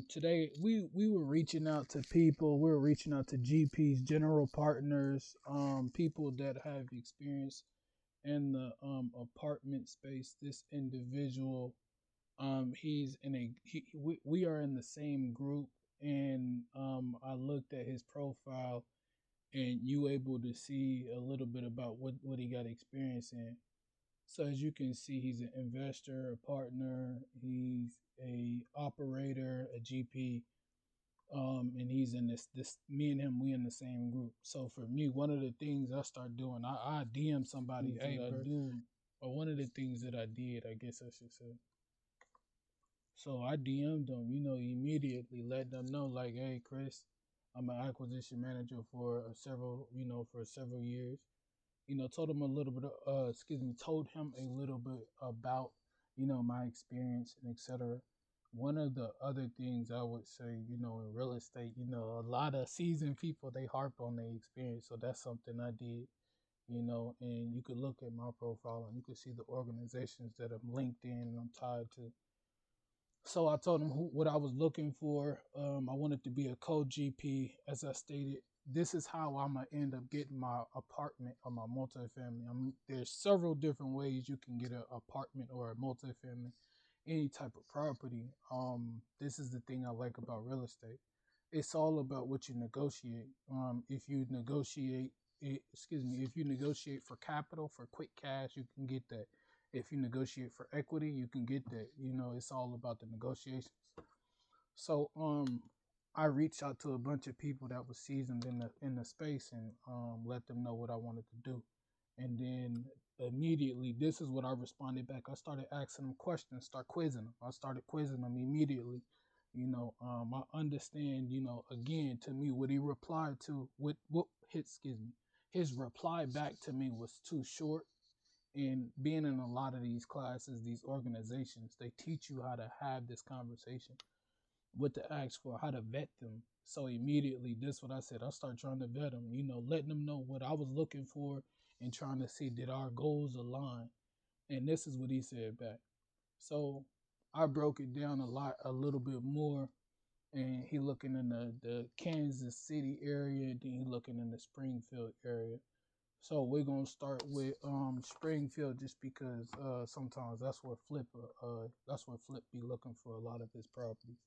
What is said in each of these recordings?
Today we were reaching out to people. We were reaching out to GPs, general partners, people that have experience in the apartment space. This individual, he's in a we are in the same group, and I looked at his profile, and you able to see a little bit about what he got experience in. So as you can see, he's an investor, a partner. He's a operator, a GP, and he's in this. Me and him, we in the same group. So for me, one of the things I start doing, I DM somebody, hey, I do, or one of the things that I did, I guess I should say. So I DM'd them, immediately let them know, like, hey, Chris, I'm an acquisition manager for several years. Told him a little bit, told him a little bit about, my experience and etc. One of the other things I would say, in real estate, a lot of seasoned people, they harp on their experience. So that's something I did, and you could look at my profile and you could see the organizations that I'm linked in and I'm tied to. So I told him what I was looking for. I wanted to be a co-GP, as I stated. This is how I'm gonna end up getting my apartment or my multifamily. There's several different ways you can get an apartment or a multifamily, any type of property. This is the thing I like about real estate. It's all about what you negotiate. If you negotiate, if you negotiate for capital, for quick cash, you can get that. If you negotiate for equity, you can get that. It's all about the negotiations. So I reached out to a bunch of people that was seasoned in the space and let them know what I wanted to do. And then immediately, this is what I responded back. I started asking them questions, start quizzing them. I started quizzing them immediately. I understand, again, to me, what he replied to, his reply back to me was too short. And being in a lot of these classes, these organizations, they teach you how to have this conversation, what to ask for, how to vet them. So immediately, this what I said. I start trying to vet them, letting them know what I was looking for and trying to see did our goals align. And this is what he said back. So I broke it down a little bit more. And he looking in the Kansas City area, and then he looking in the Springfield area. So we're gonna start with Springfield just because sometimes that's where Flip be looking for a lot of his properties.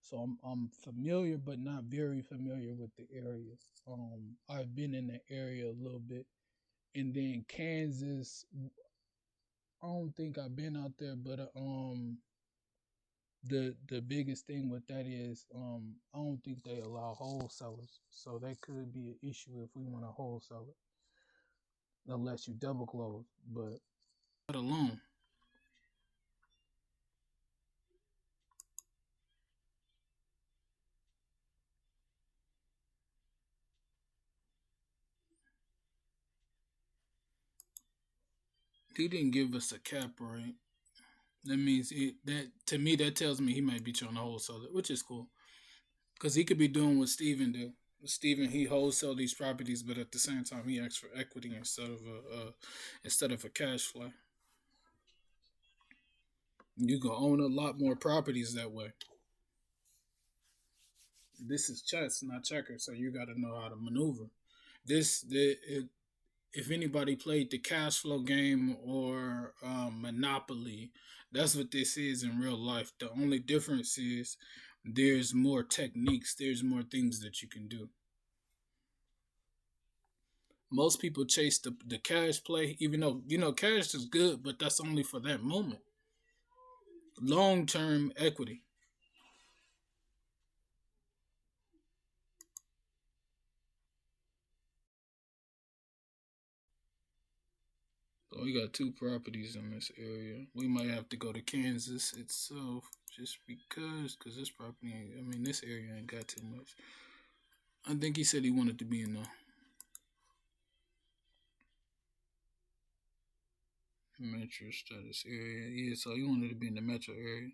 So I'm familiar but not very familiar with the area. I've been in the area a little bit. And then Kansas, I don't think I've been out there, but the biggest thing with that is I don't think they allow wholesalers. So that could be an issue if we want to wholesale it unless you double close. But let alone, he didn't give us a cap rate. That means that to me that tells me he might be trying to wholesale it, which is cool because he could be doing what Steven do. Steven, he wholesale these properties, but at the same time he asks for equity instead of a cash flow. You can own a lot more properties that way. This is chess, not checkers, so you got to know how to maneuver. If anybody played the cash flow game or Monopoly, that's what this is in real life. The only difference is there's more techniques, there's more things that you can do. Most people chase the cash play, even though cash is good, but that's only for that moment. Long term equity. So we got two properties in this area. We might have to go to Kansas itself just because this property, this area ain't got too much. I think he said he wanted to be in the metro status area. Yeah, so he wanted to be in the metro area.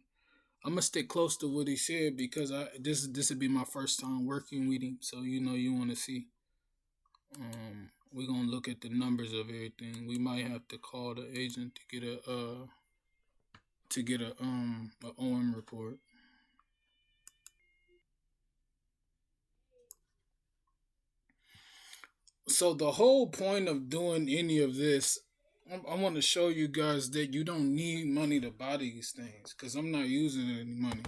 I'm gonna stick close to what he said because this would be my first time working with him. So you want to see. We're gonna look at the numbers of everything. We might have to call the agent to get a OM report. So the whole point of doing any of this, I want to show you guys that you don't need money to buy these things because I'm not using any money.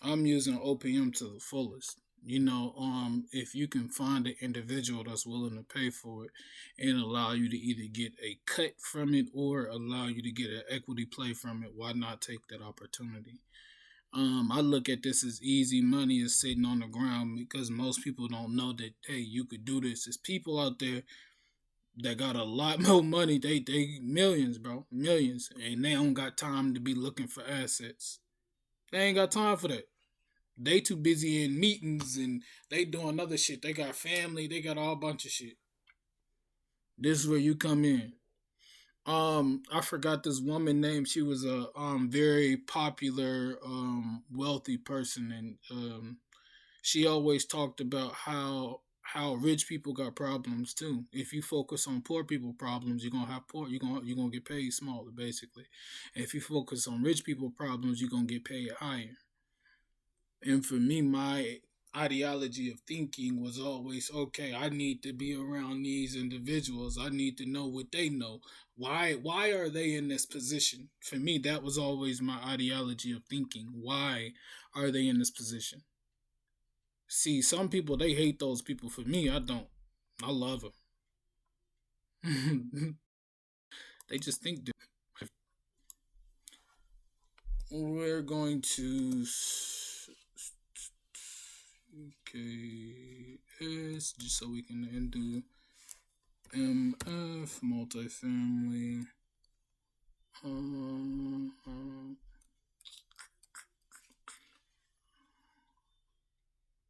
I'm using OPM to the fullest. If you can find an individual that's willing to pay for it and allow you to either get a cut from it or allow you to get an equity play from it, why not take that opportunity? I look at this as easy money is sitting on the ground because most people don't know that hey, you could do this. There's people out there that got a lot more money. They millions, bro, millions, and they don't got time to be looking for assets. They ain't got time for that. They too busy in meetings and they doing other shit. They got family. They got all bunch of shit. This is where you come in. I forgot this woman name. She was a very popular wealthy person, and she always talked about how rich people got problems too. If you focus on poor people problems, you're gonna have poor. You're gonna get paid smaller, basically. If you focus on rich people problems, you're gonna get paid higher. And for me, my ideology of thinking was always okay, I need to be around these individuals. I need to know what they know. Why are they in this position? For me, that was always my ideology of thinking. Why are they in this position? See, some people they hate those people. For me, I don't. I love them. They just think different. We're going to okay S just so we can undo MF multifamily.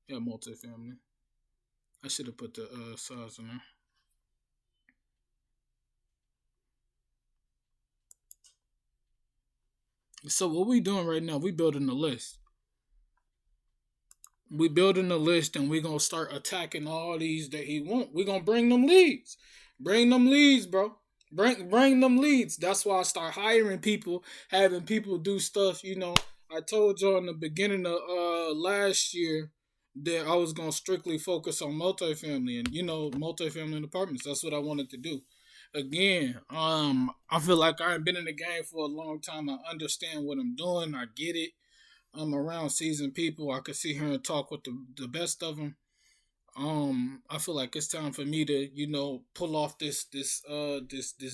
Yeah, multifamily. I should have put the size in there. So what we doing right now? We building a list. We building a list, and we gonna start attacking all these that he want. We gonna bring them leads. Bring them leads, bro. Bring them leads. That's why I start hiring people, having people do stuff. I told y'all in the beginning of last year that I was gonna strictly focus on multifamily and multifamily apartments. That's what I wanted to do. Again, I feel like I've been in the game for a long time. I understand what I'm doing. I get it. I'm around seasoned people. I could sit here and talk with the best of them. I feel like it's time for me to, pull off this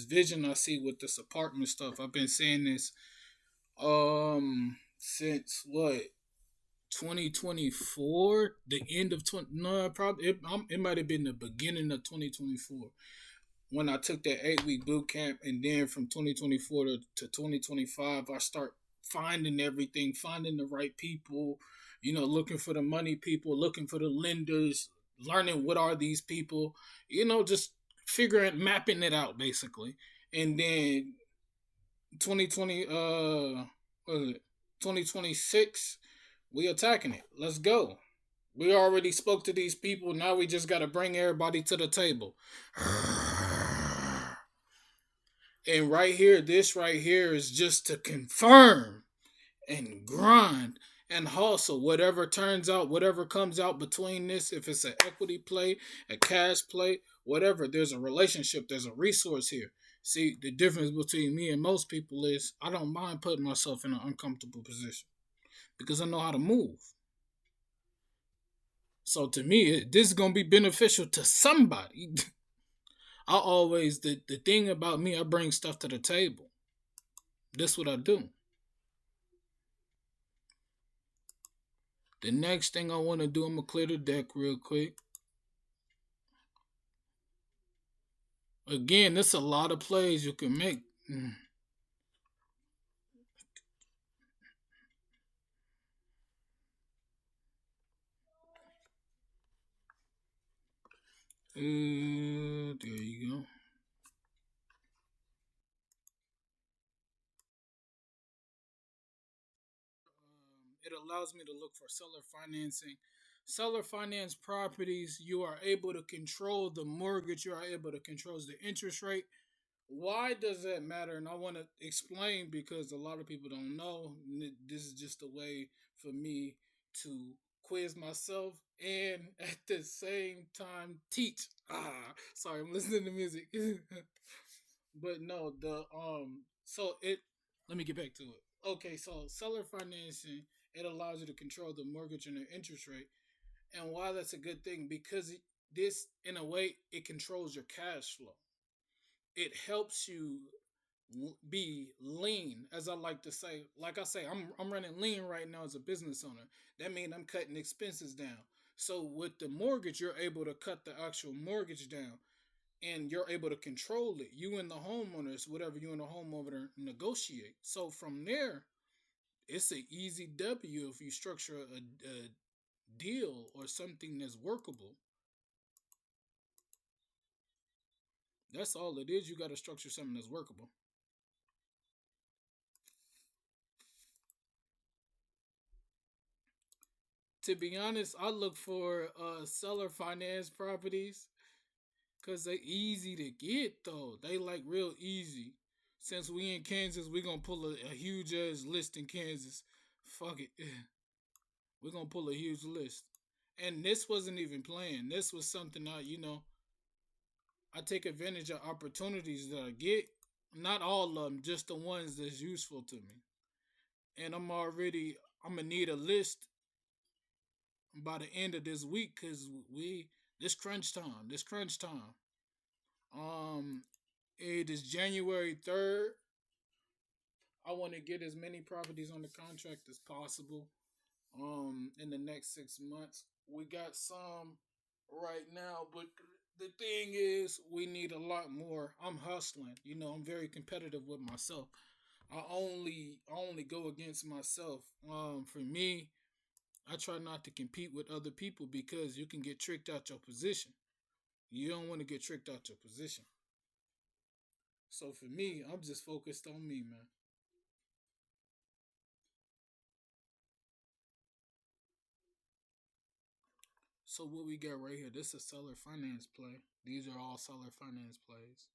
vision I see with this apartment stuff. I've been saying this since what 2024, the end of 20. No, probably it might have been the beginning of 2024 when I took that 8 week boot camp, and then from 2024 to 2025, I start finding everything, finding the right people, looking for the money people, looking for the lenders, learning what are these people, just figuring, mapping it out basically. And then 2020, what is it? 2026, we attacking it. Let's go. We already spoke to these people. Now we just got to bring everybody to the table. And right here, this right here is just to confirm and grind and hustle. Whatever turns out, whatever comes out between this, if it's an equity play, a cash play, whatever, there's a relationship, there's a resource here. See, the difference between me and most people is I don't mind putting myself in an uncomfortable position because I know how to move. So to me, this is going to be beneficial to somebody. The thing about me, I bring stuff to the table. This is what I do. The next thing I want to do, I'm going to clear the deck real quick. Again, there's a lot of plays you can make. There you go. It allows me to look for seller financing. Seller finance properties, you are able to control the mortgage, you are able to control the interest rate. Why does that matter? And I want to explain because a lot of people don't know. This is just a way for me to quiz myself and at the same time teach. Sorry, I'm listening to music. But no, the so it let me get back to it. Okay, so seller financing, it allows you to control the mortgage and the interest rate. And why that's a good thing, because this in a way it controls your cash flow. It helps you be lean, as I like to say. Like I say, I'm running lean right now as a business owner. That means I'm cutting expenses down. So with the mortgage, you're able to cut the actual mortgage down, and you're able to control it. You and the homeowners, whatever you and the homeowner negotiate. So from there, it's an easy W if you structure a deal or something that's workable. That's all it is. You got to structure something that's workable. To be honest, I look for seller finance properties because they easy to get though. They like real easy. Since we in Kansas, we gonna pull a huge ass list in Kansas. Fuck it. We're gonna pull a huge list. And this wasn't even planned. This was something I take advantage of opportunities that I get. Not all of them, just the ones that's useful to me. And I'm gonna need a list by the end of this week because we this crunch time. Um, it is January 3rd. I want to get as many properties on the contract as possible. In the next 6 months, we got some right now, but the thing is, we need a lot more. I'm hustling. I'm very competitive with myself. I only go against myself. For me, I try not to compete with other people because you can get tricked out your position. You don't want to get tricked out your position. So for me, I'm just focused on me, man. So what we got right here, this is seller finance play. These are all seller finance plays.